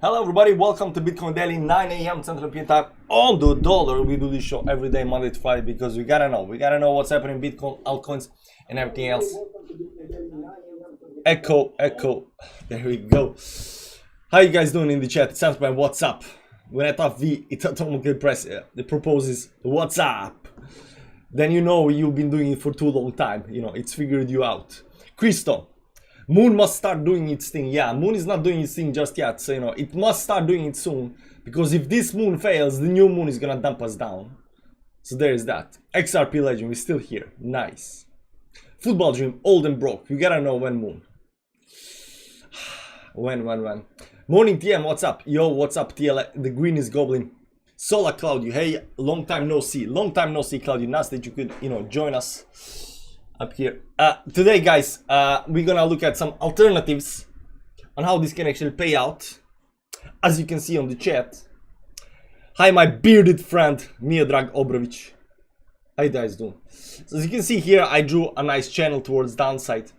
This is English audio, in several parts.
Hello everybody, welcome to Bitcoin Daily, 9 a.m. Central European time on the dollar. We do this show every day, Monday to Friday, because we gotta know what's happening in Bitcoin, altcoins, and everything else. Echo. There we go. How you guys doing in the chat? It sounds like what's up. When I thought it's automatically press it proposes what's up. Then you know you've been doing it for too long time. You know, it's figured you out. Christo. Moon must start doing its thing. Yeah, Moon is not doing its thing just yet, so you know, it must start doing it soon, because if this moon fails, the new moon is gonna dump us down. So there is that. XRP Legend, we're still here. Nice. Football Dream, old and broke. You gotta know when Moon. When. Morning TM, what's up? Yo, what's up TL? The green is goblin. Sola Claudio, hey, long time no see. Claudio. Nice that you could, you know, join us up here. Today guys, we're gonna look at some alternatives on how this can actually pay out, as you can see on the chat. Hi my bearded friend Miodrag Obrovic, how you guys doing? So as you can see here, I drew a nice channel towards downside.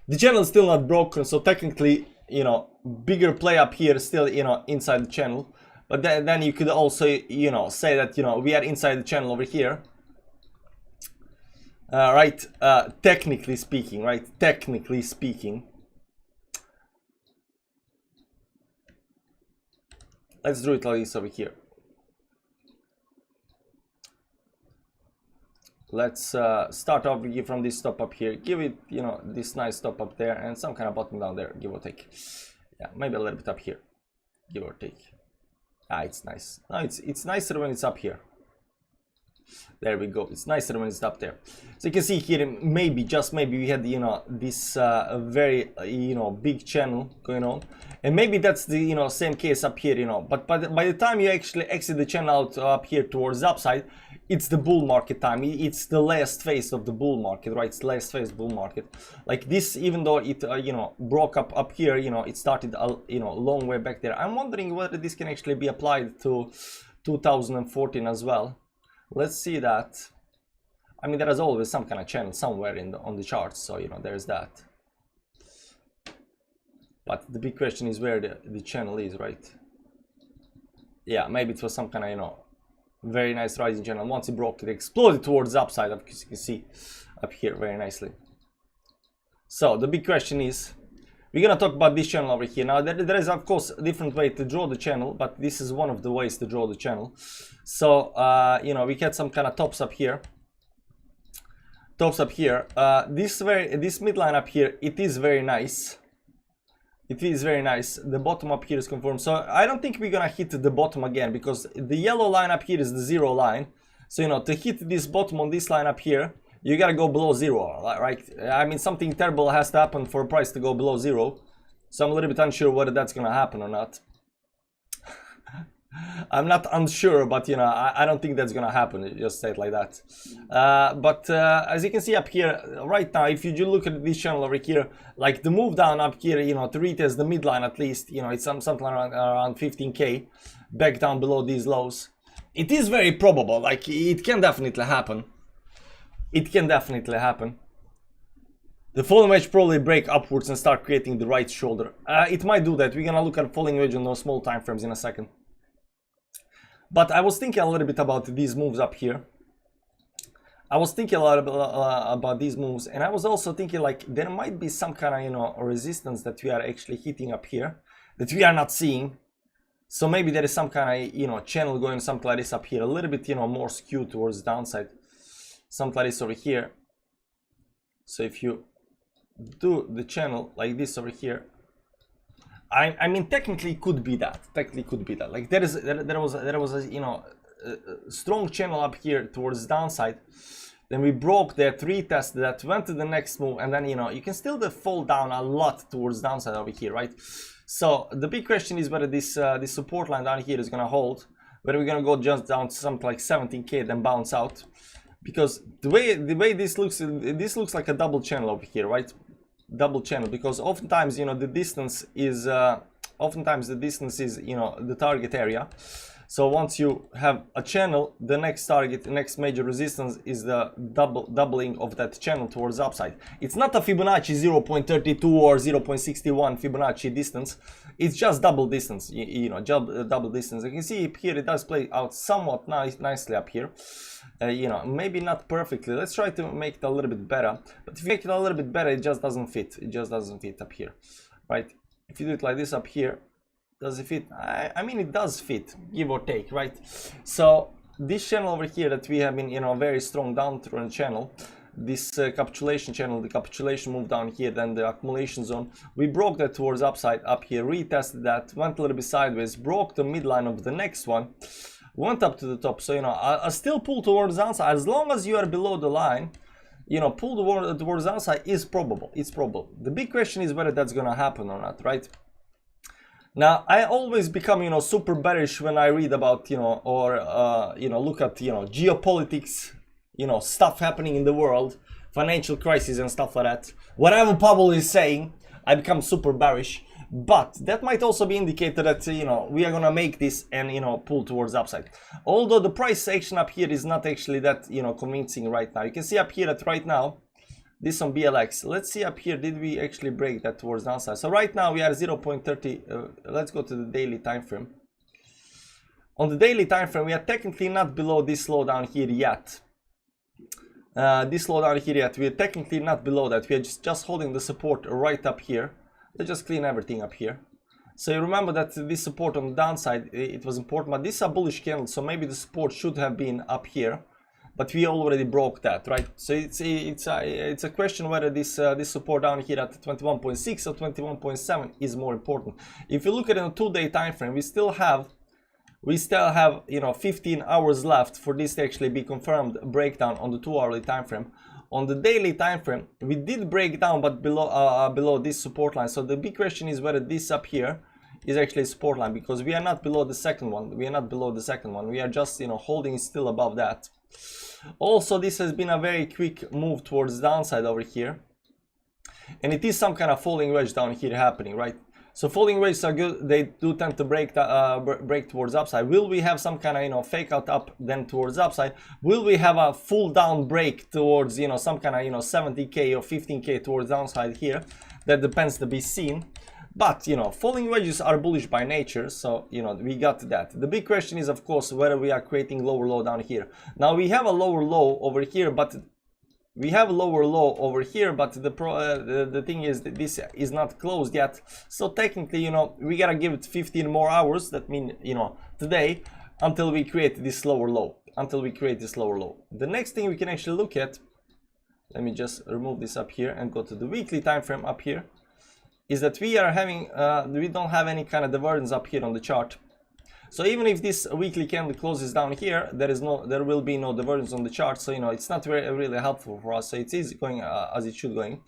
The channel is still not broken, so technically, you know, bigger play up here still, you know, inside the channel. But then you could also, you know, say that, you know, we are inside the channel over here. Right, technically speaking, right? Technically speaking. Let's do it like this over here. Let's start off from this stop up here. Give it, you know, this nice stop up there and some kind of bottom down there, give or take. Yeah, maybe a little bit up here, give or take. It's nice. No, it's nicer when it's up here. There we go. It's nicer when it's up there. So you can see here, maybe, just maybe, we had, you know, this very, you know, big channel going on, and maybe that's the, you know, same case up here, you know. But by the time you actually exit the channel out up here towards the upside, it's the bull market time. It's the last phase of the bull market, right? It's the last phase of bull market. Like this, even though it, you know, broke up here, you know, it started, you know, a long way back there. I'm wondering whether this can actually be applied to 2014 as well. Let's see that. I mean, there is always some kind of channel somewhere on the charts, so you know, there's that. But the big question is where the channel is, right? Yeah, maybe it was some kind of, you know, very nice rising channel. Once it broke, it exploded towards the upside, as you can see up here very nicely. So the big question is, we're gonna talk about this channel over here. Now there is of course a different way to draw the channel, but this is one of the ways to draw the channel. So you know, we had some kind of tops up here. This midline up here, it is very nice. It is very nice. The bottom up here is confirmed. So I don't think we're gonna hit the bottom again, because the yellow line up here is the zero line. So you know, to hit this bottom on this line up here, you gotta go below zero, right? I mean, something terrible has to happen for a price to go below zero. So I'm a little bit unsure whether that's gonna happen or not. I'm not unsure, but you know, I don't think that's gonna happen. Just say it like that. But as you can see up here right now, if you look at this channel over here, like the move down up here, you know, to retest the midline at least, you know, it's something around 15k back down below these lows. It is very probable. Like, it can definitely happen. It can definitely happen. The falling wedge probably break upwards and start creating the right shoulder. It might do that. We're gonna look at falling wedge on those small time frames in a second. But I was thinking a little bit about these moves up here. I was thinking a lot about these moves, and I was also thinking like there might be some kind of, you know, resistance that we are actually hitting up here that we are not seeing. So maybe there is some kind of, you know, channel going something like this up here, a little bit, you know, more skewed towards the downside. Something like this over here. So if you do the channel like this over here, I mean, technically could be that. Like there was a, you know, a strong channel up here towards the downside. Then we broke that, retested that, went to the next move, and then, you know, you can still fall down a lot towards the downside over here, right? So the big question is whether this support line down here is gonna hold, whether we're gonna go just down to something like 17k, then bounce out. Because the way this looks like a double channel over here, right? Double channel, because oftentimes, you know, the distance is you know, the target area. So once you have a channel, the next target, the next major resistance is the doubling of that channel towards upside. It's not a Fibonacci 0.32 or 0.61 Fibonacci distance. It's just double distance, you know, double distance. You can see here it does play out somewhat nicely up here. You know, maybe not perfectly. Let's try to make it a little bit better. But if you make it a little bit better, it just doesn't fit. It just doesn't fit up here, right? If you do it like this up here, does it fit? I mean, it does fit, give or take, right? So this channel over here that we have been, you know, very strong downtrend channel, this capitulation channel, the capitulation move down here, then the accumulation zone, we broke that towards upside up here, retested that, went a little bit sideways, broke the midline of the next one, went up to the top. So, you know, I still pull towards downside. As long as you are below the line, you know, pull towards downside is probable. It's probable. The big question is whether that's gonna happen or not, right? Now, I always become, you know, super bearish when I read about, you know, or, you know, look at, you know, geopolitics, you know, stuff happening in the world, financial crisis and stuff like that. Whatever Powell is saying, I become super bearish. But that might also be indicated that, you know, we are gonna make this and, you know, pull towards upside. Although the price action up here is not actually that, you know, convincing right now. You can see up here that right now, this on BLX. Let's see up here, did we actually break that towards downside? So right now we are 0.30. Let's go to the daily time frame. On the daily time frame, we are technically not below this low down here yet. We are technically not below that. We are just holding the support right up here. Let's just clean everything up here. So you remember that this support on the downside, it was important, but this is a bullish candle, so maybe the support should have been up here, but we already broke that, right? So it's a question whether this support down here at 21.6 or 21.7 is more important. If you look at it on a 2-day time frame, we still have, you know, 15 hours left for this to actually be confirmed breakdown on the 2-hourly time frame. On the daily time frame, we did break down, but below this support line. So the big question is whether this up here is actually a support line, because we are not below the second one. We are not below the second one. We are just, you know, holding still above that. Also, this has been a very quick move towards downside over here, and it is some kind of falling wedge down here happening, right? So falling wedges are good. They do tend to break towards upside. Will we have some kind of, you know, fake out up then towards upside? Will we have a full down break towards, you know, some kind of, you know, 70k or 15k towards downside here? That depends to be seen. But, you know, falling wedges are bullish by nature, so, you know, we got that. The big question is, of course, whether we are creating lower low down here. Now we have a lower low over here, but the thing is that this is not closed yet. So technically, you know, we gotta give it 15 more hours. That means, you know, today, until we create this lower low. The next thing we can actually look at, let me just remove this up here and go to the weekly time frame up here, is that we are having, we don't have any kind of divergence up here on the chart. So even if this weekly candle closes down here, there will be no divergence on the chart. So, you know, it's not really helpful for us. So it is going as it should going.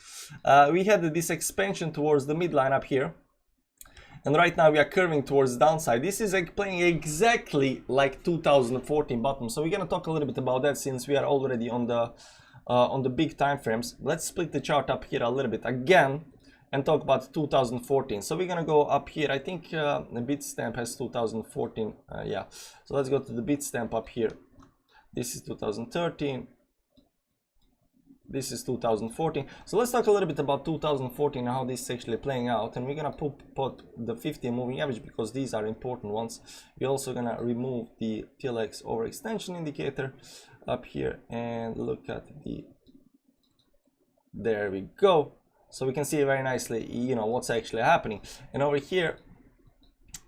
We had this expansion towards the midline up here, and right now we are curving towards downside. This is like playing exactly like 2014 bottom. So we're gonna talk a little bit about that since we are already on the big time frames. Let's split the chart up here a little bit again and talk about 2014. So we're gonna go up here. I think the Bitstamp has 2014. Yeah, so let's go to the Bitstamp up here. This is 2013. This is 2014. So let's talk a little bit about 2014 and how this is actually playing out. And we're gonna put the 50 moving average because these are important ones. We're also gonna remove the TLX overextension indicator up here and look at the. There we go. So we can see very nicely, you know, what's actually happening. And over here,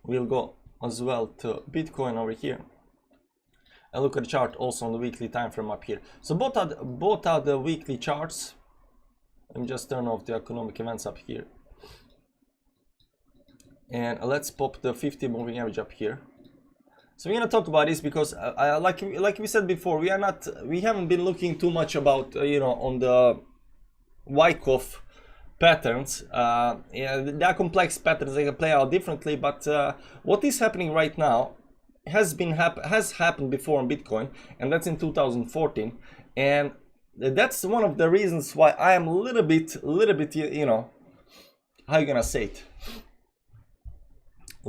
we'll go as well to Bitcoin over here. And look at the chart also on the weekly time frame up here. So both are the weekly charts. Let me just turn off the economic events up here. And let's pop the 50 moving average up here. So we're gonna talk about this because like we said before, we haven't been looking too much about you know, on the Wyckoff patterns. Yeah, they are complex patterns, they can play out differently, but what is happening right now has happened before on Bitcoin, and that's in 2014, and that's one of the reasons why I am a little bit, you know, how you gonna say it,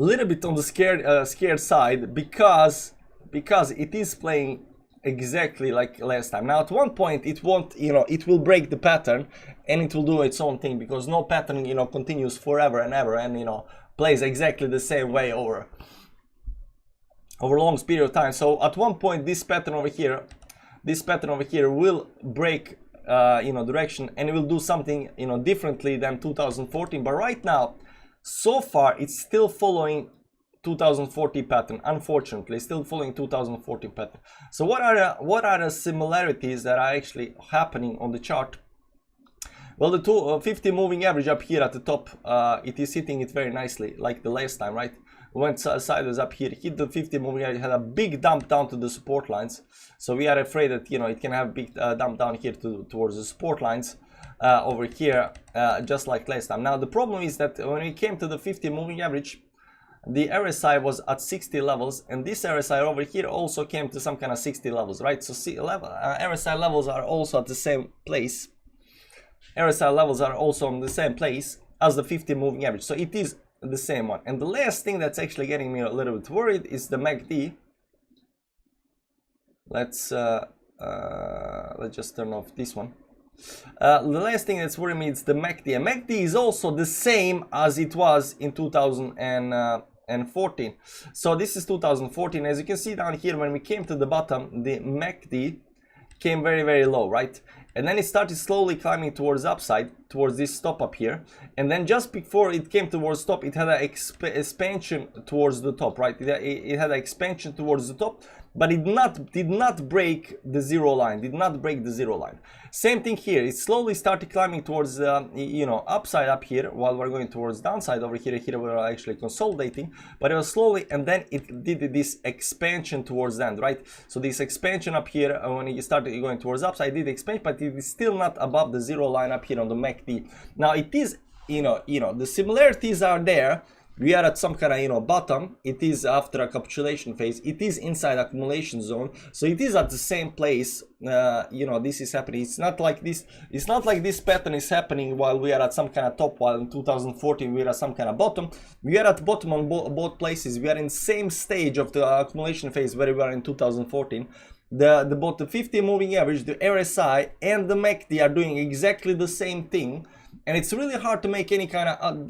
little bit on the scared side because it is playing exactly like last time. Now at one point it won't, it will break the pattern and it will do its own thing, because no pattern, continues forever and ever and, plays exactly the same way over a long period of time. So at one point this pattern over here will break direction, and it will do something differently than 2014. But right now, so far, it's still following 2014 pattern. Unfortunately, still following 2014 pattern. So what are the similarities that are actually happening on the chart? Well, the 250 moving average up here at the top, it is hitting it very nicely, like the last time, right? Went sideways up here, hit the 50 moving average, had a big dump down to the support lines. So we are afraid that it can have a big dump down here towards the support lines over here, just like last time. Now the problem is that when we came to the 50 moving average, the RSI was at 60 levels, and this RSI over here also came to some kind of 60 levels, right? So RSI levels are also at the same place. RSI levels are also on the same place as the 50 moving average, so it is the same one. And the last thing that's actually getting me a little bit worried is the MACD. Let's just turn off this one. The last thing that's worrying me is the MACD. And MACD is also the same as it was in 2014. So this is 2014. As you can see down here, when we came to the bottom, the MACD came very, very low, right? And then it started slowly climbing towards upside, towards this stop up here. And then just before it came towards top, it had an expansion towards the top, right? It had an expansion towards the top, but it did not break the zero line, Same thing here. It slowly started climbing towards, upside up here, while we're going towards downside over here. Here we're actually consolidating, but it was slowly, and then it did this expansion towards the end, right? So this expansion up here, when it started going towards upside, it did expand, but it is still not above the zero line up here on the MACD. Now it is, the similarities are there. We are at some kind of bottom. It is after a capitulation phase. It is inside accumulation zone, so it is at the same place. This is happening. It's not like this pattern is happening while we are at some kind of top, while in 2014 we are at some kind of bottom. We are at bottom on both places. We are in the same stage of the accumulation phase where we were in 2014. Both the 50 moving average, the RSI, and the MACD are doing exactly the same thing. And it's really hard to make any kind of other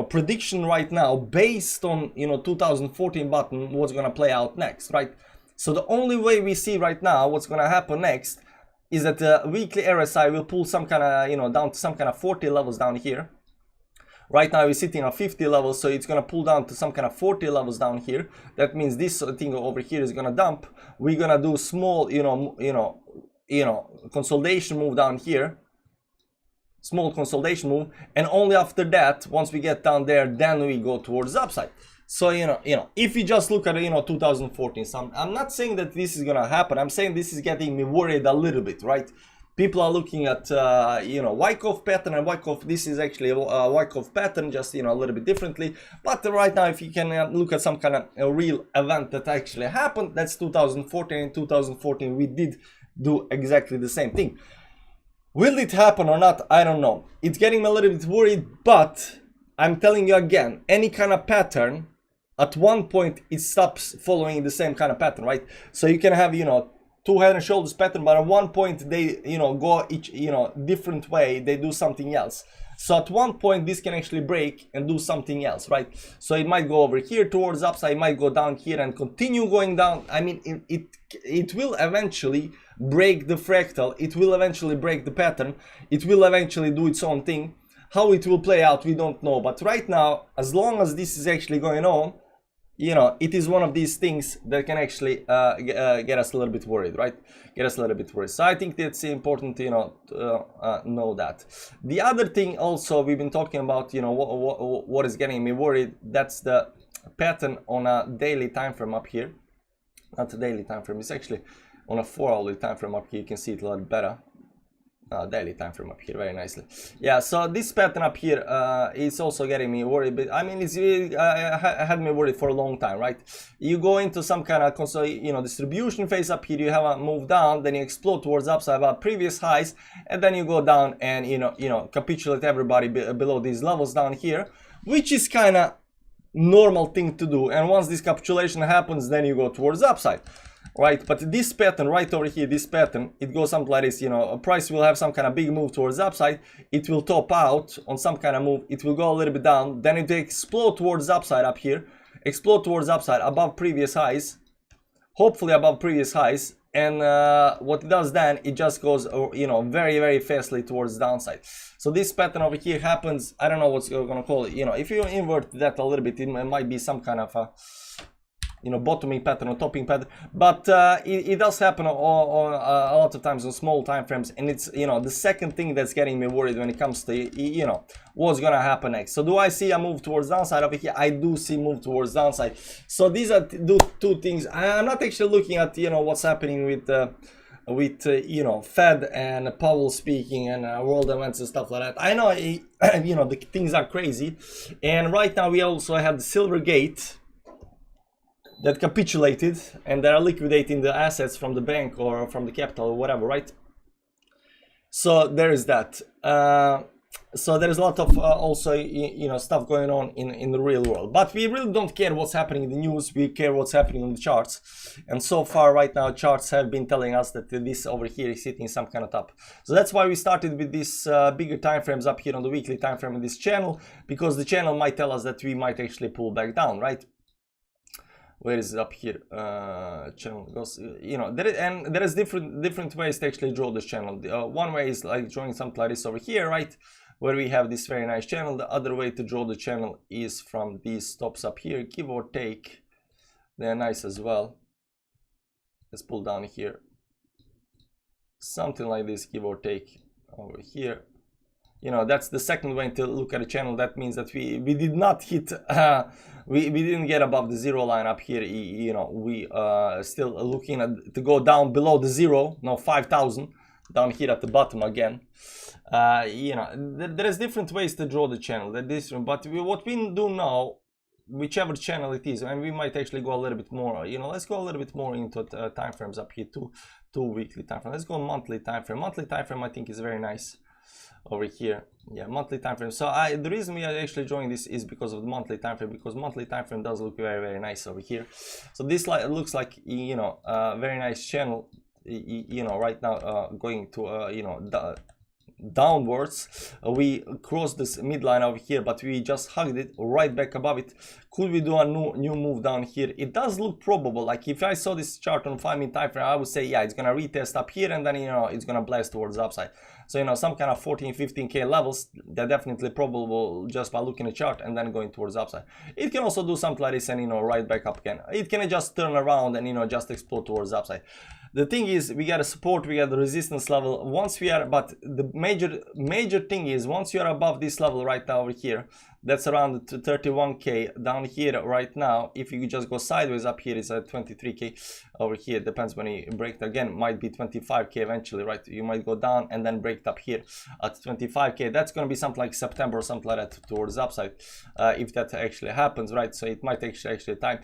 prediction right now based on 2014 button, what's gonna play out next, right? So the only way we see right now what's gonna happen next is that the weekly RSI will pull some kind of down to some kind of 40 levels down here. Right now we're sitting at 50 levels, so it's gonna pull down to some kind of 40 levels down here. That means this thing over here is gonna dump. We're gonna do small consolidation move down here, small consolidation move, and only after that, once we get down there, then we go towards the upside. So if you just look at 2014, so I'm not saying that this is gonna happen. I'm saying this is getting me worried a little bit, right? People are looking at Wyckoff pattern, and Wyckoff, this is actually a Wyckoff pattern, just a little bit differently. But right now, if you can look at some kind of a real event that actually happened, that's 2014. In 2014 we did do exactly the same thing. Will it happen or not? I don't know. It's getting me a little bit worried, but I'm telling you again, any kind of pattern, at one point it stops following the same kind of pattern, right? So you can have two head and shoulders pattern, but at one point they go each different way, they do something else. So at one point this can actually break and do something else, right? So it might go over here towards upside, it might go down here and continue going down. I mean, it will eventually break the fractal, it will eventually break the pattern, it will eventually do its own thing. How it will play out, we don't know. But right now, as long as this is actually going on, it is one of these things that can actually get us a little bit worried, right? Get us a little bit worried. So I think that's important, to know that. The other thing also we've been talking about, what is getting me worried, that's the pattern on a daily time frame up here. Not a daily time frame, it's actually on a 4-hourly time frame up here. You can see it a lot better. Daily time frame up here, very nicely. Yeah, so this pattern up here is also getting me worried, but I mean, it's really had me worried for a long time, right? You go into some kind of distribution phase up here, you have a move down, then you explode towards upside about previous highs, and then you go down and capitulate everybody below these levels down here. which is kind of normal thing to do. And once this capitulation happens, then you go towards the upside, right? But this pattern right over here, this pattern, it goes something like this. You know, a price will have some kind of big move towards the upside, it will top out on some kind of move, it will go a little bit down, then it will explode towards the upside up here, explode towards the upside above previous highs, hopefully above previous highs. And what it does then, it just goes, you know, very, very fastly towards the downside. So this pattern over here happens, I don't know what you're gonna call it, you know, if you invert that a little bit, it might be some kind of a, you know, bottoming pattern or topping pattern, but it does happen a lot of times on small time frames. And it's, you know, the second thing that's getting me worried when it comes to, you know, what's gonna happen next. So do I see a move towards downside over here? I do see move towards downside. So these are two things. I'm not actually looking at, you know, what's happening with you know, Fed and Powell speaking and world events and stuff like that. I know, you know, the things are crazy. And right now we also have the Silvergate that capitulated, and they're liquidating the assets from the bank or from the capital or whatever, right? So there is that. So there's a lot of also, you know, stuff going on in the real world, but we really don't care what's happening in the news. We care what's happening on the charts. And so far right now, charts have been telling us that this over here is hitting some kind of top. So that's why we started with this bigger time frames up here on the weekly time frame in this channel, because the channel might tell us that we might actually pull back down, right? Where is it up here? Channel goes, you know, there is different ways to actually draw this channel. One way is like drawing something like this over here, right, where we have this very nice channel. The other way to draw the channel is from these stops up here, give or take. They're nice as well. Let's pull down here, something like this, give or take over here. You know, that's the second way to look at a channel. That means that we did not hit, we didn't get above the zero line up here. You know, we still looking at to go down below the zero, no, 5,000 down here at the bottom again. You know, there's different ways to draw the channel. But what we do now, whichever channel it is, and we might actually go a little bit more, you know, let's go a little bit more into time frames up here, two weekly time frame. Let's go monthly time frame. Monthly time frame I think is very nice over here. Yeah, monthly time frame. So the reason we are actually drawing this is because of the monthly time frame, because monthly time frame does look very, very nice over here. So this looks like, you know, a very nice channel, you know, right now going to you know, downwards. We crossed this midline over here, but we just hugged it right back above it. Could we do a new move down here? It does look probable. Like if I saw this chart on 5-minute time frame, I would say, yeah, it's gonna retest up here and then, you know, it's gonna blast towards the upside. So, you know, some kind of 14-15k levels, they're definitely probable just by looking at the chart and then going towards the upside. It can also do something like this and, you know, right back up again. It can just turn around and, you know, just explode towards the upside. The thing is, we got a support, we got the resistance level. Once we are, but the major thing is, once you are above this level right now over here, that's around 31k down here right now. If you just go sideways up here, it's at 23k over here. Depends when you break it again, might be 25k eventually, right? You might go down and then break it up here at 25k. That's going to be something like September or something like that towards the upside, if that actually happens, right? So it might actually time.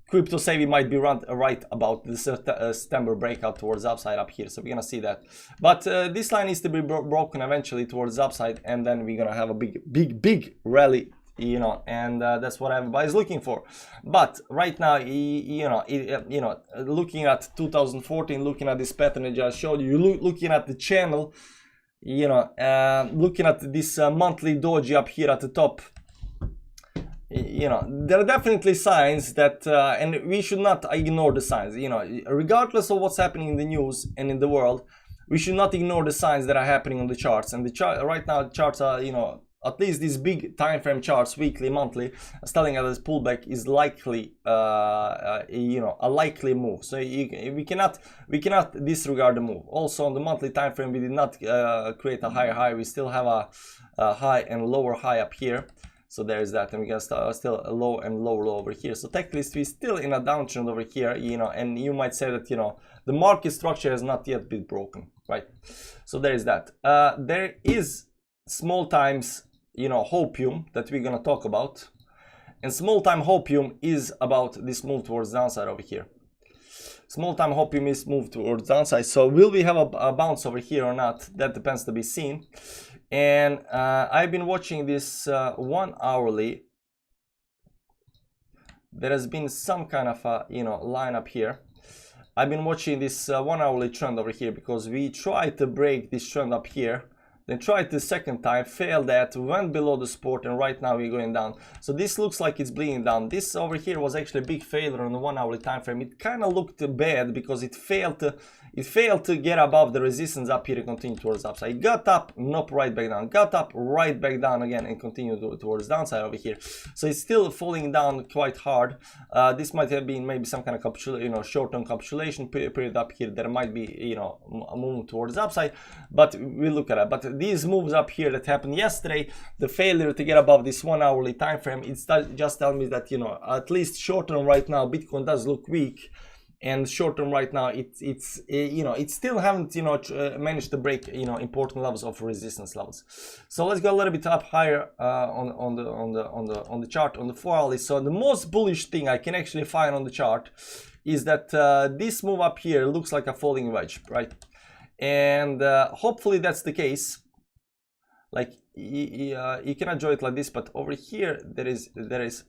Crypto say we might be right about the September breakout towards the upside up here, so we're gonna see that. But this line needs to be broken eventually towards the upside, and then we're gonna have a big rally, you know, and that's what everybody's looking for. But right now, you know, looking at 2014, looking at this pattern I just showed you, looking at the channel, you know, looking at this monthly doji up here at the top. You know, there are definitely signs that, and we should not ignore the signs, you know, regardless of what's happening in the news and in the world, we should not ignore the signs that are happening on the charts. And the chart right now, the charts are, you know, at least these big time frame charts, weekly, monthly, is telling us this pullback is likely, you know, a likely move. So we cannot disregard the move. Also on the monthly time frame, we did not create a higher high. We still have a high and lower high up here. So there's that, and we got still a low and lower low over here. So technically we're still in a downtrend over here, you know, and you might say that, you know, the market structure has not yet been broken, right? So there is that. There is small times, you know, hopium that we're gonna talk about, and small time hopium is about this move towards downside over here. Small time hopium is move towards downside. So will we have a bounce over here or not? That depends to be seen. And I've been watching this 1 hourly. There has been some kind of a, you know, line up here. I've been watching this 1 hourly trend over here because we tried to break this trend up here, then tried the second time, failed that, went below the support, and right now we're going down. So this looks like it's bleeding down. This over here was actually a big failure on the 1 hourly time frame. It kind of looked bad because it failed to get above the resistance up here and continue towards the upside. It got up, nope, right back down, got up, right back down again, and continued towards downside over here. So it's still falling down quite hard. This might have been maybe some kind of short-term capitulation period up here. There might be, you know, a move towards the upside, but we look at it. But these moves up here that happened yesterday, the failure to get above this 1 hourly time frame, it's just telling me that, you know, at least short-term right now, Bitcoin does look weak. And short term right now, it's you know, it still haven't, you know, managed to break, you know, important levels of resistance levels. So let's go a little bit up higher on the chart on the 4 hourly. So the most bullish thing I can actually find on the chart is that this move up here looks like a falling wedge, right? And hopefully that's the case. Like you cannot draw it like this, but over here there is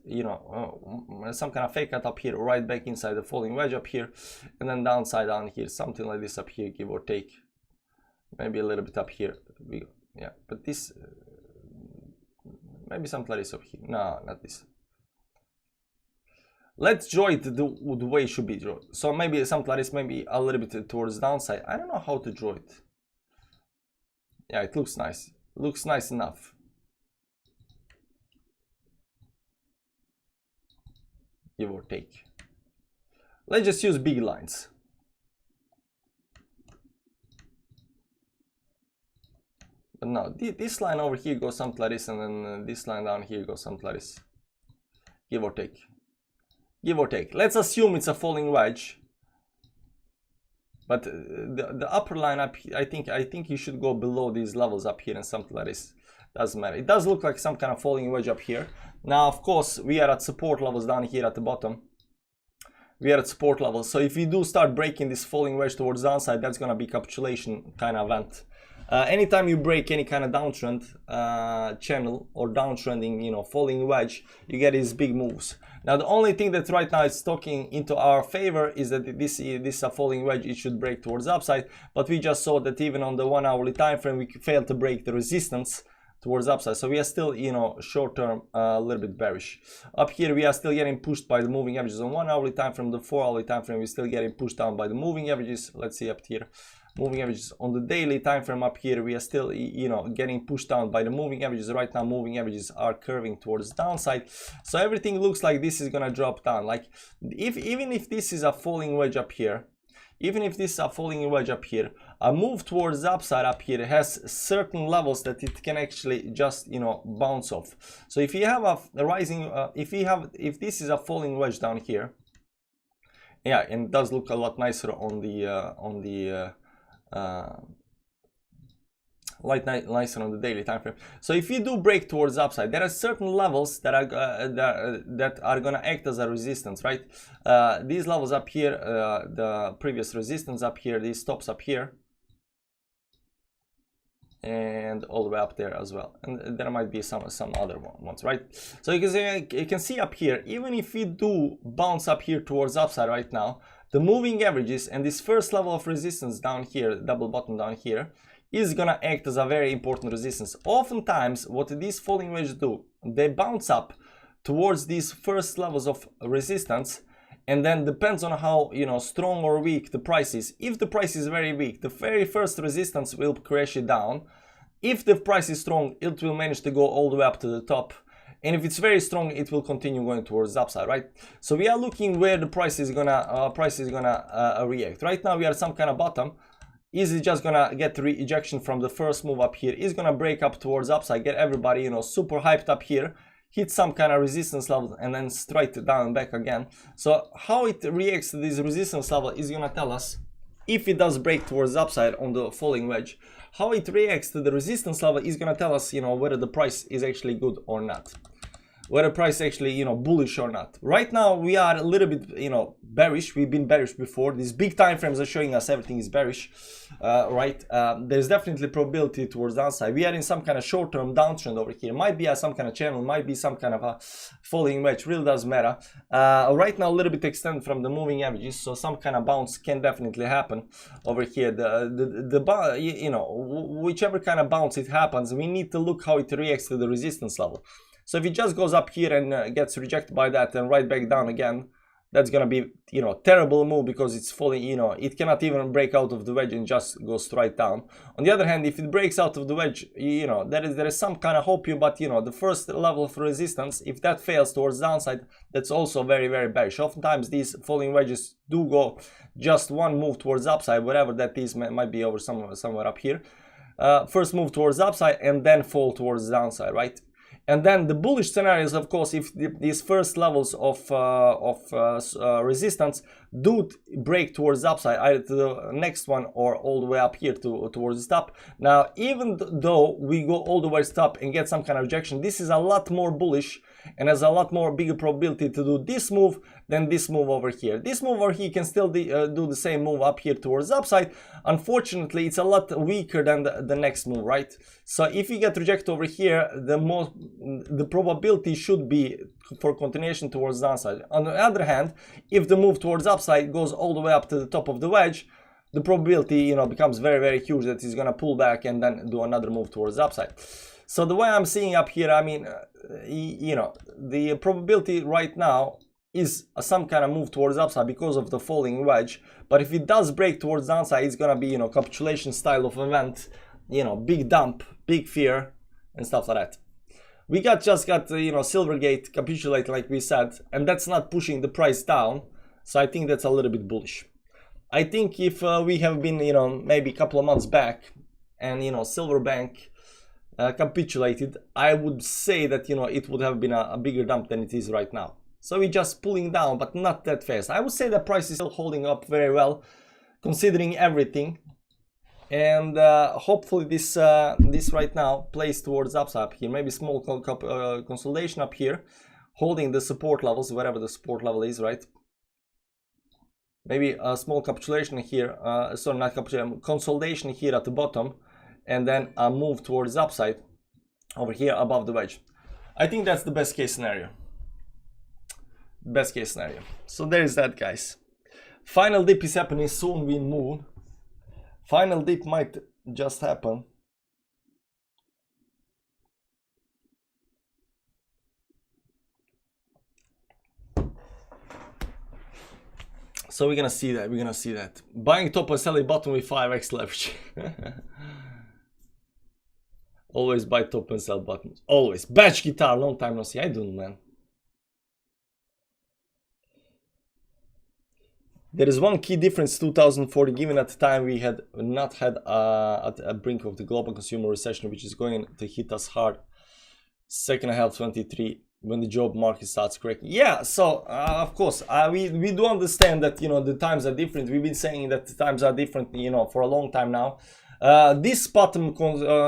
you know, some kind of fake out up here, right back inside the falling wedge up here, and then downside down here, something like this up here, give or take, maybe a little bit up here. Yeah, but this maybe something like this up here. No, not this. Let's draw it the way it should be drawn. So maybe something like this, maybe a little bit towards downside. I don't know how to draw it. Yeah, it looks nice. Looks nice enough. Give or take. Let's just use big lines. But no, this line over here goes something like this, and then this line down here goes something like this. Give or take. Give or take. Let's assume it's a falling wedge. But the upper line up here, I think you should go below these levels up here and something like this. Doesn't matter. It does look like some kind of falling wedge up here. Now, of course, we are at support levels down here at the bottom. We are at support levels. So if we do start breaking this falling wedge towards downside, that's going to be capitulation kind of event. Anytime you break any kind of downtrend channel or downtrending, you know, falling wedge, you get these big moves. Now the only thing that right now is talking into our favor is that this is a falling wedge. It should break towards the upside, but we just saw that even on the 1 hourly time frame, we failed to break the resistance towards the upside. So we are still, you know, short term a little bit bearish. Up here we are still getting pushed by the moving averages on 1 hourly time frame. The 4 hourly time frame, we're still getting pushed down by the moving averages. Let's see up here. Moving averages on the daily time frame up here, we are still, you know, getting pushed down by the moving averages. Right now moving averages are curving towards the downside, so everything looks like this is gonna drop down. Like even if this is a falling wedge up here, a move towards the upside up here has certain levels that it can actually just, you know, bounce off. So if you have a rising if this is a falling wedge down here, yeah, and it does look a lot nicer on the nicer on the daily time frame. So if you do break towards the upside, there are certain levels that are gonna act as a resistance, right? These levels up here, the previous resistance up here, these stops up here, and all the way up there as well, and there might be some other ones, right? So you can see up here, even if we do bounce up here towards upside right now, the moving averages and this first level of resistance down here, double bottom down here, is gonna act as a very important resistance. Oftentimes what these falling wedges do, they bounce up towards these first levels of resistance, and then depends on how, you know, strong or weak the price is. If the price is very weak, the very first resistance will crash it down. If the price is strong, it will manage to go all the way up to the top. And if it's very strong, it will continue going towards the upside, right? So we are looking where the price is gonna react. Right now we are at some kind of bottom. Is it just gonna get rejection from the first move up here? Is gonna break up towards upside, get everybody, you know, super hyped up here, hit some kind of resistance level, and then straight down and back again. So how it reacts to this resistance level is gonna tell us if it does break towards the upside on the falling wedge. How it reacts to the resistance level is gonna tell us, you know, whether the price is actually good or not. whether price actually, you know, bullish or not. Right now we are a little bit, you know, bearish. We've been bearish before. These big time frames are showing us everything is bearish, right? There's definitely probability towards downside. We are in some kind of short-term downtrend over here. Might be some kind of channel, might be some kind of a falling wedge, really doesn't matter. Right now a little bit extended from the moving averages, so some kind of bounce can definitely happen over here. You know, whichever kind of bounce it happens, we need to look how it reacts to the resistance level. So if it just goes up here and gets rejected by that and right back down again, that's gonna be, you know, terrible move, because it's falling, you know, it cannot even break out of the wedge and just go straight down. On the other hand, if it breaks out of the wedge, you know, there is some kind of hope here, but you know, the first level of resistance, if that fails towards downside, that's also very, very bearish. Oftentimes these falling wedges do go just one move towards upside, whatever that is, might be over somewhere up here. First move towards upside and then fall towards downside, right? And then the bullish scenarios, of course, if these first levels of resistance do break towards upside, either to the next one or all the way up here towards the top. Now, even though we go all the way to top and get some kind of rejection, this is a lot more bullish and has a lot more bigger probability to do this move than this move over here. This move over here can still do the same move up here towards upside. Unfortunately, it's a lot weaker than the next move, right? So if you get rejected over here, the probability should be for continuation towards downside. On the other hand, if the move towards upside goes all the way up to the top of the wedge, the probability, you know, becomes very, very huge that it's gonna pull back and then do another move towards upside. So the way I'm seeing up here, I mean, you know, the probability right now is some kind of move towards upside because of the falling wedge. But if it does break towards downside, it's gonna be, you know, capitulation style of event, you know, big dump, big fear and stuff like that. We just got you know, Silvergate capitulate like we said, and that's not pushing the price down. So I think that's a little bit bullish. I think if we have been, you know, maybe a couple of months back and, you know, Silverbank capitulated, I would say that, you know, it would have been a bigger dump than it is right now. So we're just pulling down, but not that fast. I would say the price is still holding up very well, considering everything. And hopefully this right now plays towards upside here. Maybe small consolidation up here, holding the support levels, whatever the support level is, right? Maybe a small capitulation here, sorry, not capitulation, consolidation here at the bottom, and then a move towards upside over here above the wedge. I think that's the best case scenario. Best case scenario. So there is that, guys. Final dip is happening soon. We move. Final dip might just happen. So we're gonna see that. We're gonna see that. Buying top and selling bottom with 5x leverage. Always buy top and sell bottoms. Always. Batch guitar. Long time no see. I don't, man. There is one key difference 2040, given at the time we had not had at a brink of the global consumer recession, which is going to hit us hard second half 23 when the job market starts correcting. Yeah, so of course we do understand that, you know, the times are different. We've been saying that the times are different, you know, for a long time now. This bottom,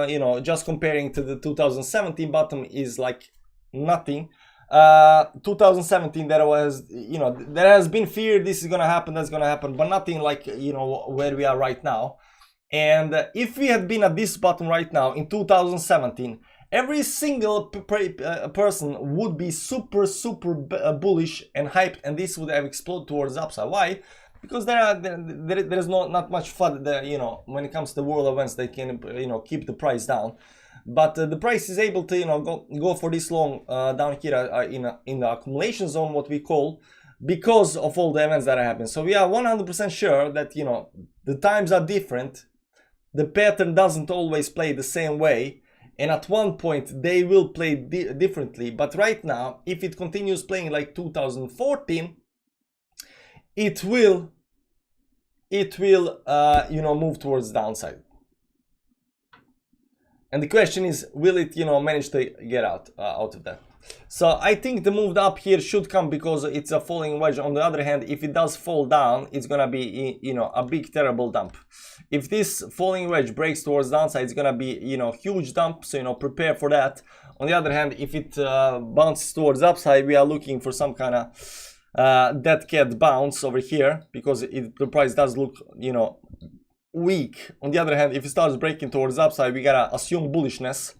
you know, just comparing to the 2017 bottom is like nothing. 2017 there was, you know, there has been fear this is gonna happen, that's gonna happen, but nothing like, you know, where we are right now. And if we had been at this bottom right now in 2017, every single person would be super bullish and hyped, and this would have exploded towards upside. Why? Because there is not much fun there, you know, when it comes to world events. They can, you know, keep the price down. But the price is able to, you know, go for this long down here in the accumulation zone, what we call, because of all the events that are happening. So we are 100% sure that, you know, the times are different. The pattern doesn't always play the same way, and at one point they will play differently. But right now, if it continues playing like 2014, it will you know, move towards downside. And the question is, will it, you know, manage to get out of that? So I think the move up here should come because it's a falling wedge. On the other hand, if it does fall down, it's gonna be, you know, a big terrible dump. If this falling wedge breaks towards downside, it's gonna be, you know, huge dump. So, you know, prepare for that. On the other hand, if it bounces towards upside, we are looking for some kind of dead cat bounce over here, because the price does look, you know, weak. On the other hand, if it starts breaking towards upside, we gotta assume bullishness.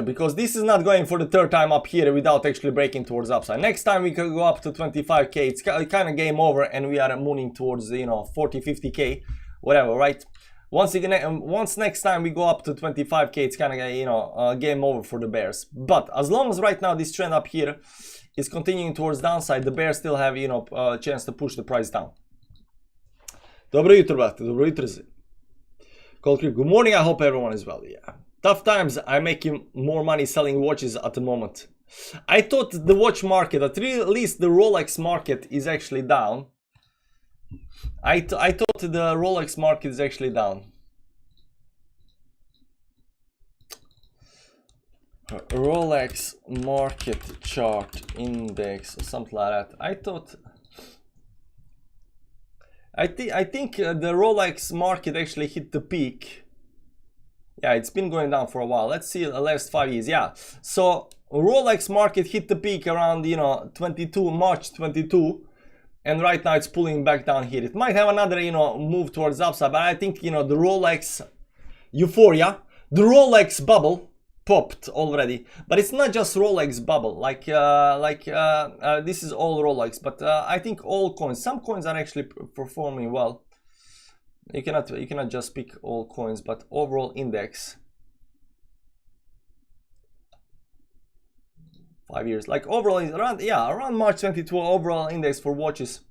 Because this is not going for the third time up here without actually breaking towards upside. Next time we can go up to 25k, it's kind of game over, and we are moving towards, you know, 40-50k, whatever, right? Once next time we go up to 25k, it's kind of, you know, game over for the bears. But as long as right now this trend up here is continuing towards downside, the bears still have, you know, a chance to push the price down. Dobro jutro, brate. Dobro jutro. Good morning. I hope everyone is well. Yeah. Tough times. I'm making more money selling watches at the moment. I thought the watch market, at least the Rolex market, is actually down. I thought the Rolex market is actually down. Rolex market chart index or something like that. I think the Rolex market actually hit the peak. Yeah, it's been going down for a while. Let's see the last 5 years. Yeah, so Rolex market hit the peak around, you know, March 22, and right now it's pulling back down here. It might have another, you know, move towards upside, but I think, you know, the Rolex euphoria, the Rolex bubble popped already. But it's not just Rolex bubble, like this is all Rolex, but I think all coins, some coins are actually performing well. You cannot just pick all coins, but overall index 5 years, like overall is around March 22, overall index for watches.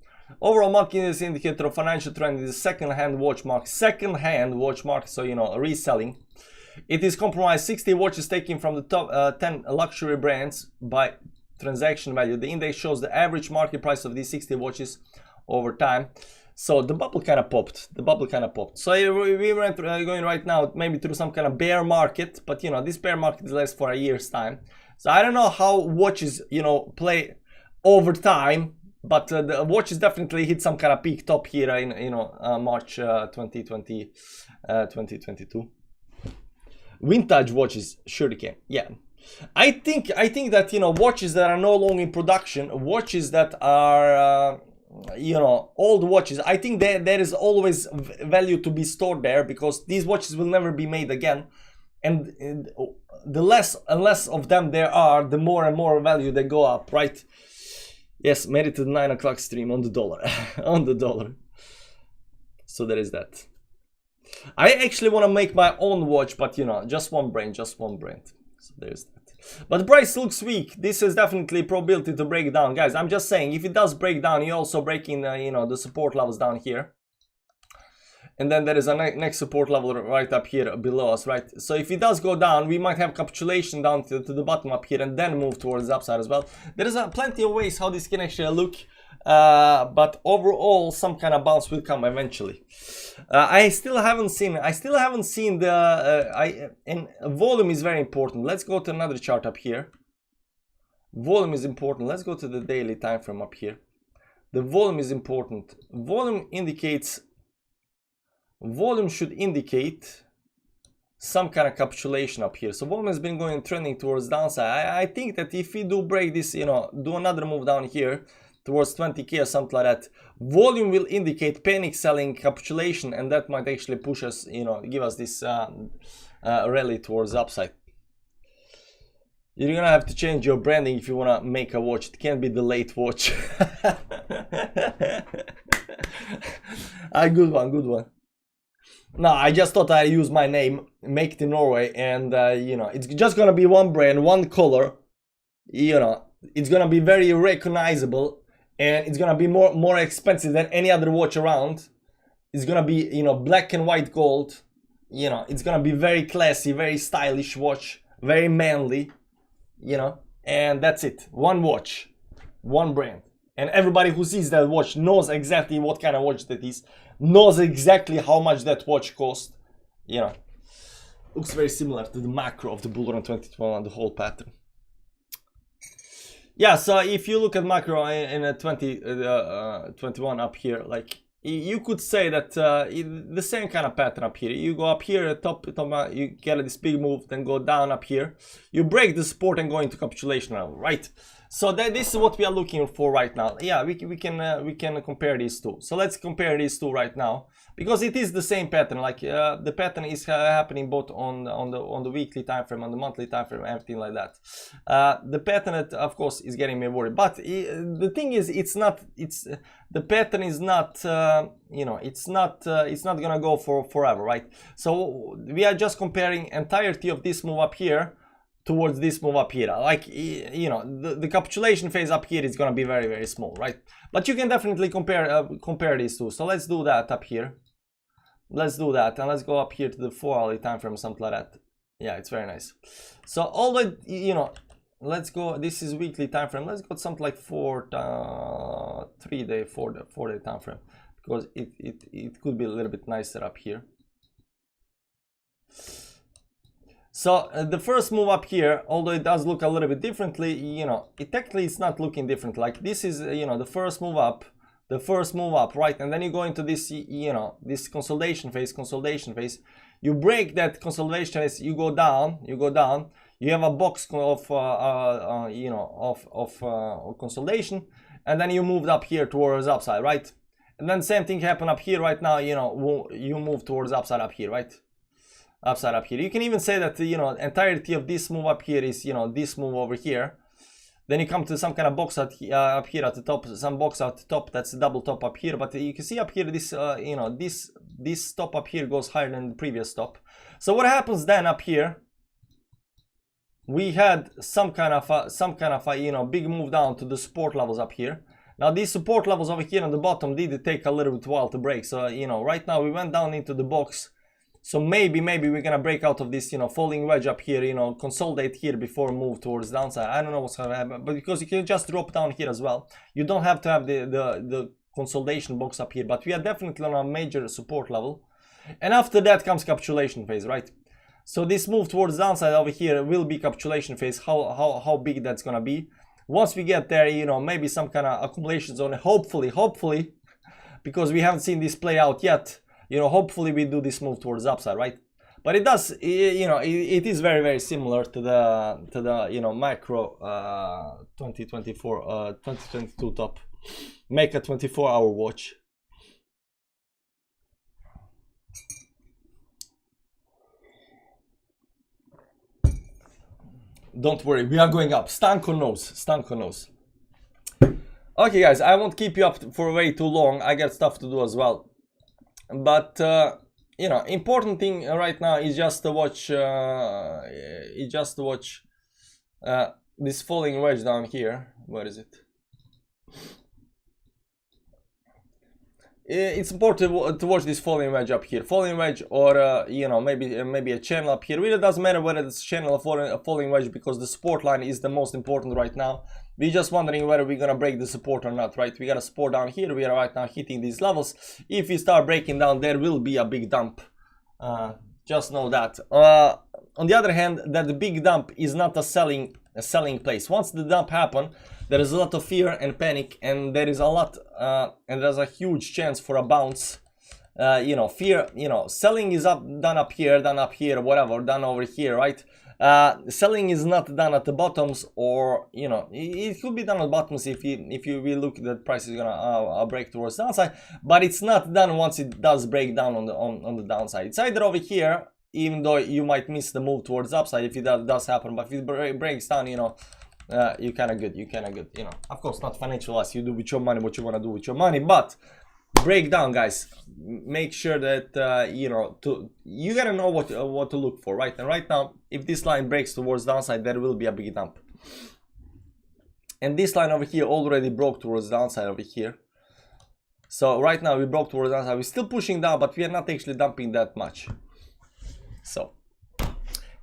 Overall market index indicator of financial trend is a second-hand watch market. So, you know, reselling. It is comprised 60 watches taken from the top 10 luxury brands by transaction value. The index shows the average market price of these 60 watches over time. So the bubble kind of popped. So we went going right now maybe through some kind of bear market, but, you know, this bear market lasts for a year's time. So I don't know how watches, you know, play over time, but the watches definitely hit some kind of peak top here in, you know, March 2022. Vintage watches surely can. Yeah, I think that, you know, watches that are no longer in production, watches that are you know, old watches, I think there is always value to be stored there, because these watches will never be made again, and the less and less of them there are, the more and more value they go up, right? Yes, made it to the 9 o'clock stream on the dollar. On the dollar. So there is that. I actually want to make my own watch, but, you know, just one brand. So there's that. But the price looks weak. This is definitely probability to break down, guys. I'm just saying, if it does break down, you're also breaking you know, the support levels down here, and then there is a next support level right up here below us, right? So if it does go down, we might have capitulation down to the bottom up here, and then move towards the upside as well. There is plenty of ways how this can actually look, but overall some kind of bounce will come eventually. I still haven't seen the and volume is very important. Let's go to another chart up here. Volume is important. Let's go to the daily time frame up here. The volume is important. Volume should indicate some kind of capitulation up here. So volume has been trending towards downside. I think that if we do break this, you know, do another move down here towards 20k or something like that, volume will indicate panic selling, capitulation, and that might actually push us, you know, give us this rally towards upside. You're gonna have to change your branding if you wanna make a watch. It can't be the late watch. Good one. No, I just thought I'd use my name, make it in Norway, and you know, it's just gonna be one brand, one color. You know, it's gonna be very recognizable, and it's gonna be more expensive than any other watch around. It's gonna be, you know, black and white gold. You know, it's gonna be very classy, very stylish watch, very manly. You know, and that's it. One watch, one brand, and everybody who sees that watch knows exactly what kind of watch that is, knows exactly how much that watch cost. You know, looks very similar to the macro of the bull run 2012 and the whole pattern. Yeah, so if you look at macro in a 21 up here, like you could say that the same kind of pattern up here. You go up here at top, you get this big move, then go down up here. You break the support and go into capitulation level, right? So this is what we are looking for right now. Yeah, we can compare these two. So let's compare these two right now, because it is the same pattern. Like the pattern is happening both on the weekly time frame, on the monthly time frame, everything like that. The pattern, that, of course, is getting me worried. But the thing is, the pattern is not you know, it's not gonna go for forever, right? So we are just comparing entirety of this move up here towards this move up here. Like, you know, the capitulation phase up here is gonna be very, very small, right? But you can definitely compare these two. So let's do that up here. Let's do that, and let's go up here to the 4-hourly time frame, something like that. Yeah, it's very nice. So all the, you know, let's go. This is weekly time frame. Let's go something like 4-day time frame, because it could be a little bit nicer up here. So the first move up here, although it does look a little bit differently, you know, technically it's not looking different. Like this is, you know, the first move up, right? And then you go into this, you know, this consolidation phase. You break that consolidation phase, you go down. You have a box of, you know, of consolidation, and then you moved up here towards upside, right? And then same thing happened up here right now. You know, you move towards upside up here, right? Upside up here. You can even say that, you know, entirety of this move up here is, you know, this move over here. Then you come to some kind of box up here at the top, some box at the top, that's a double top up here. But you can see up here, this, you know, this stop up here goes higher than the previous stop. So what happens then up here? We had some kind of you know, big move down to the support levels up here. Now these support levels over here on the bottom did take a little bit while to break. So, you know, right now we went down into the box. So maybe we're gonna break out of this, you know, falling wedge up here, you know, consolidate here before move towards downside. I don't know what's gonna happen, but because you can just drop down here as well. You don't have to have the consolidation box up here, but we are definitely on a major support level. And after that comes capitulation phase, right? So this move towards downside over here will be capitulation phase. How big that's gonna be? Once we get there, you know, maybe some kind of accumulation zone. Hopefully, because we haven't seen this play out yet. You know, hopefully we do this move towards upside, right? But it does, you know, it is very, very similar to the you know, macro 2022 top. Make a 24-hour watch. Don't worry, we are going up. Stanko knows. Okay, guys, I won't keep you up for way too long. I got stuff to do as well. But you know, important thing right now is just to watch this falling wedge down here. Where is it? It's important to watch this falling wedge up here, falling wedge, or you know, maybe a channel up here. Really doesn't matter whether it's channel or a falling wedge, because the support line is the most important right now. We're just wondering whether we're gonna break the support or not, right? We got a support down here. We are right now hitting these levels. If we start breaking down, there will be a big dump. Just know that. On the other hand, that big dump is not a selling place. Once the dump happens, there is a lot of fear and panic, and there is a lot, and there's a huge chance for a bounce. You know, fear. You know, selling is done up here, whatever, done over here, right? Selling is not done at the bottoms, or you know, it could be done at the bottoms if we look at the price is gonna break towards downside, but it's not done once it does break down on the downside. It's either over here, even though you might miss the move towards upside if it does happen, but if it breaks down, you know, you kind of good. You know, of course, not financial loss. You do with your money what you want to do with your money, but breakdown, guys, make sure that you know, you gotta know what to look for, right? And right now, if this line breaks towards downside, there will be a big dump, and this line over here already broke towards downside over here. So right now we broke towards downside. We're still pushing down, but we are not actually dumping that much. So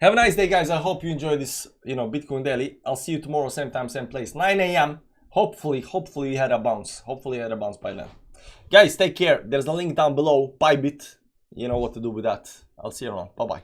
have a nice day, guys. I hope you enjoy this, you know, Bitcoin daily. I'll see you tomorrow, same time, same place, 9 a.m. Hopefully we had a bounce. By then. Guys, take care. There's a link down below. Bybit. You know what to do with that. I'll see you around. Bye-bye.